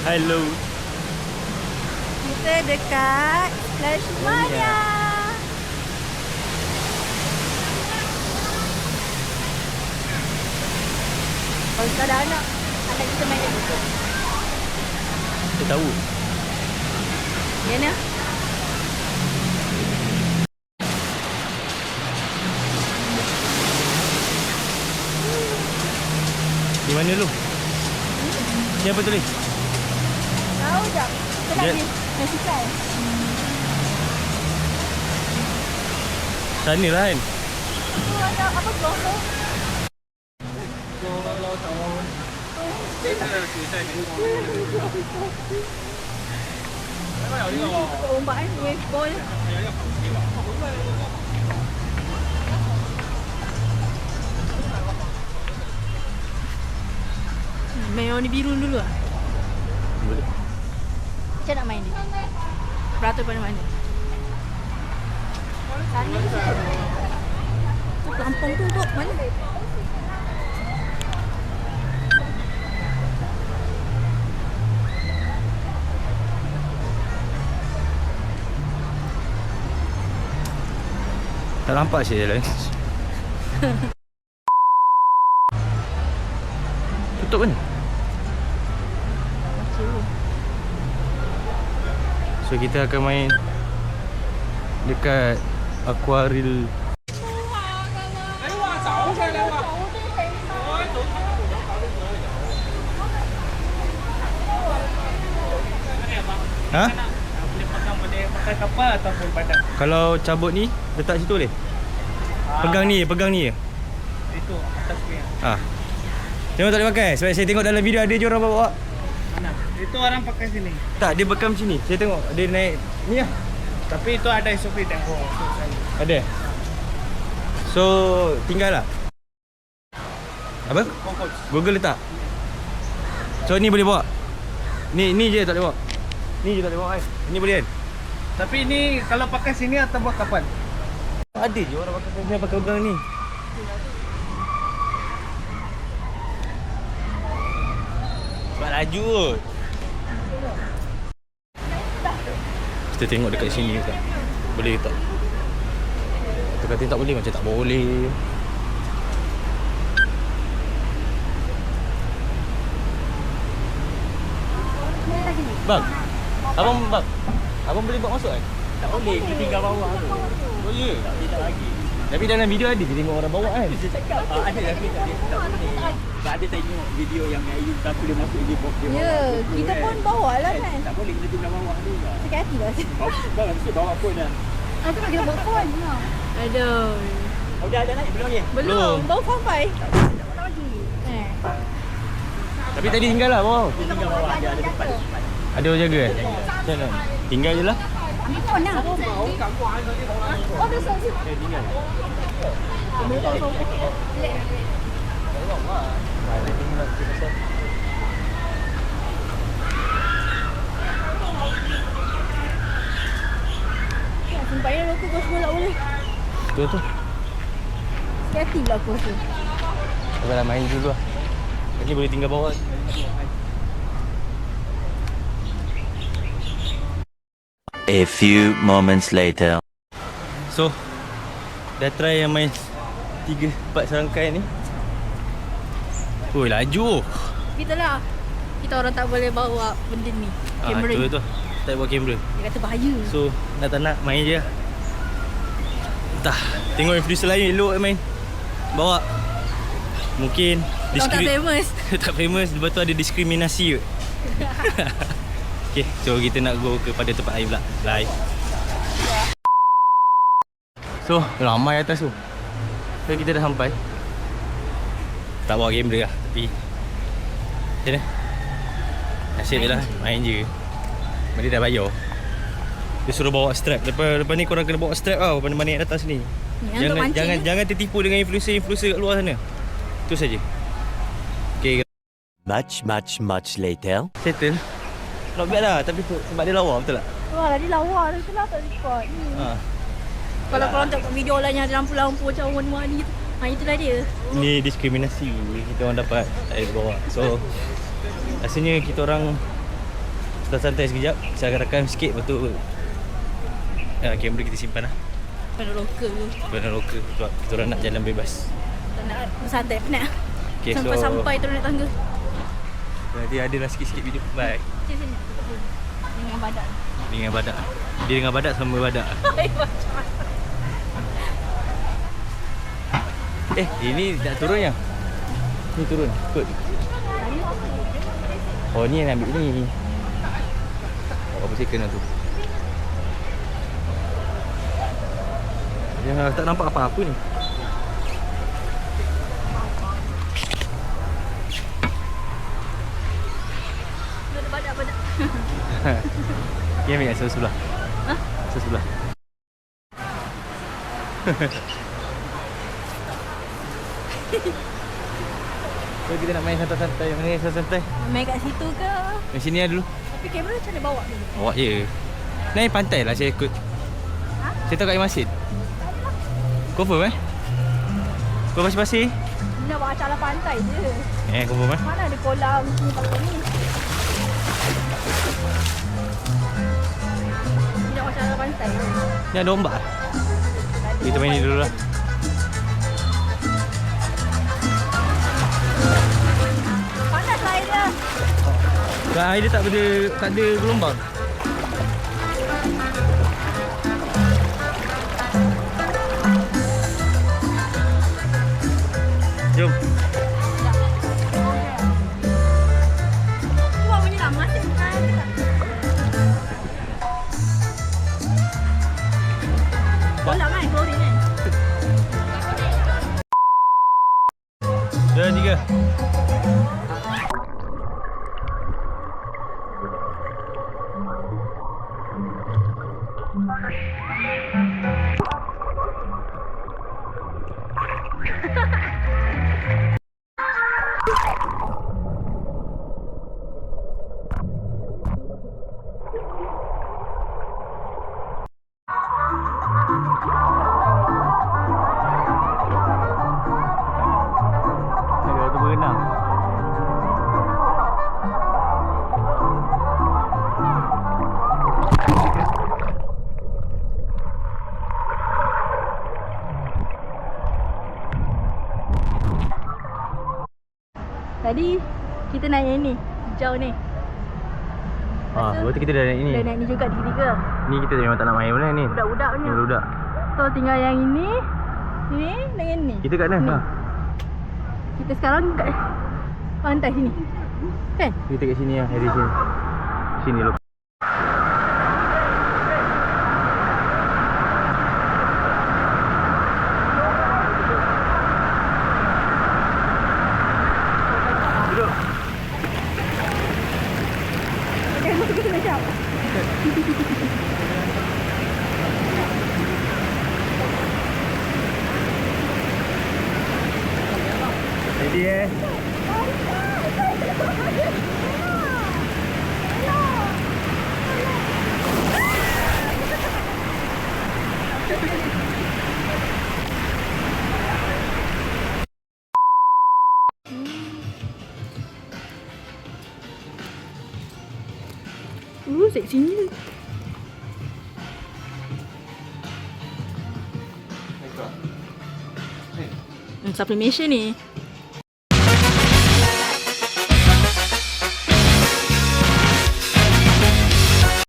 Hello. Kita dekat Splash Mania. Kalau kita ada anak kita main kat situ. Saya tahu. Ya ni. Di mana lu? Ni apa tulis? Tahu tak? Kita nak pergi festival. Sana lah kan? Tu ada apa tu? Ombak ni, wave ball. Main warna biru dulu lah. Boleh. Macam nak main ni? Beratur pada mana? Tadi tu Lampung tu untuk mana? Tak nampak sih jalan. Tutup kan? So kita akan main dekat Aquaril. Ha? Boleh pakai kapal ataupun badan. Kalau cabut ni letak situ boleh? Pegang ni je. Itu atas ni. Ah. Tengok tak boleh pakai. Sebab saya tengok dalam video ada je orang bawa. Mana? Itu orang pakai sini. Tak, dia bekam sini. Saya tengok dia naik ni lah. Tapi itu ada SOP tengok. Ada. So tinggal lah. Apa? Google letak. So ni boleh bawa. Ni je tak boleh bawa. Ni je tak boleh bawa kan. Ni boleh kan? Tapi ini kalau pakai sini atau buat kapal? Ada je orang pakai pegang ni. Sebab laju kot. Kita tengok dekat sini tak. Boleh tak? Kita kata tak boleh macam tak boleh. Bang. Abang boleh bawa masuk kan? Tak boleh, dia tinggal bawah tu. Oh ya? Tak boleh tak lagi. Tapi dalam video ada dia tengok orang bawa kan? Dia cakap ada tapi tak boleh. Sebab ada tengok video yang Ayu tak boleh masuk dia box dia. Ya, kita pun bawa lah kan. Tak boleh kita tinggal bawah tu. Sakit hati lah. Bang, mesti bawa pun dah. Aku nak kena bawa phone. Aduh. Oh, dah ada naik belum ni? Belum, baru sampai. Tapi tadi tinggal lah bawah. Dia tinggal bawah ada tempat. Ada orang jaga kan? Macam mana? Tinggal je lah. Ambil phone lah. Oh, dah sampai. Tinggal. Sampai dah aku kau semua tak boleh. Tu. Sakit hati lah aku rasa. Kita dah main dulu lah. Lagi boleh tinggal bawah. A few moments later. So dah try yang main 3-4 serangkai ni. Oi, laju. Itulah. Kita orang tak boleh bawa benda ni. Kamera. Tu. Tak bawa kamera. Dia kata bahaya. So nak tak nak main je. Entah. Tengok influencer lain elok main. Bawa. Mungkin Orang tak famous. tak famous. Lepas tu ada diskriminasi kot. Okay, so kita nak go kepada tempat air pula. Live. So, ramai atas tu. So, kita dah sampai. Tak bawa kamera lah. Tapi macam mana? Nasib je lah. Main je. Dia dah bayar. Dia suruh bawa strap. Lepas ni korang kena bawa strap tau. Mana-mana yang atas ni. Jangan tertipu dengan influencer kat luar sana. Itu saja. Okay. Much later. Settle. Not bad lah. Tapi tu, sebab dia lawa betul tak? Wah, dia lawa. Itulah tak record. Kalau korang tengok video lain yang ada lampu-lampu macam warna-warni tu. Itulah dia. Ni diskriminasi kita orang dapat tak boleh bawa. So rasanya kita orang Kita santai sekejap. Saya akan rekam sikit. Lepas tu kamera kita simpan lah. Pada loker tu. Benar loker. Kita orang nak jalan bebas. Tak nak bersantai penat. Okay, Sampai-sampai turun naik tangga. Nanti ada lah sikit-sikit video. Bye. Sini. Dengan badan. Dengan badak. Dia dengan badak sama badak. Ini nak turun ya? Ni turun. Ikut. Oh, ni yang ambil ni. Oh, apa second tu? Dia tak nampak apa-apa ni. Ada badak-badak. Dia ambil yang sebelah. Hah? Sebelah. So kita nak main santai-santai. Mana yang santai-santai? Main kat situ ke? Di sini lah dulu. Tapi kamera macam mana bawa dulu? Awak je. Naik pantai lah saya ikut. Ha? Saya tahu kat Masin. Confirm Kau pasir-pasir? Dia nak bawa acara pantai je. Confirm Mana ada kolam ni pakai ni. Dia nak bawa acara pantai je. Ni ada ombak. Kita main ni dulu lah. Panas lah air dia. Air dia tak ada gelombang. Jom. Tuang punya nak masih kan. Kolam kan, klorin kan. 2, 3. Tadi kita naik yang ni, hijau ni. Berarti kita dah naik ni. Dah naik ni juga tiga-tiga. Ni kita memang tak nak main mana ni. Budak-budak punya. Budak. So tinggal yang ini dengan ni. Kita kat mana? Kita sekarang kat pantai sini. Kan? Kita kat sini lah, dari sini. Sini lo. Duduk. Kita macam. Jadi seksinya. Supplementation ni.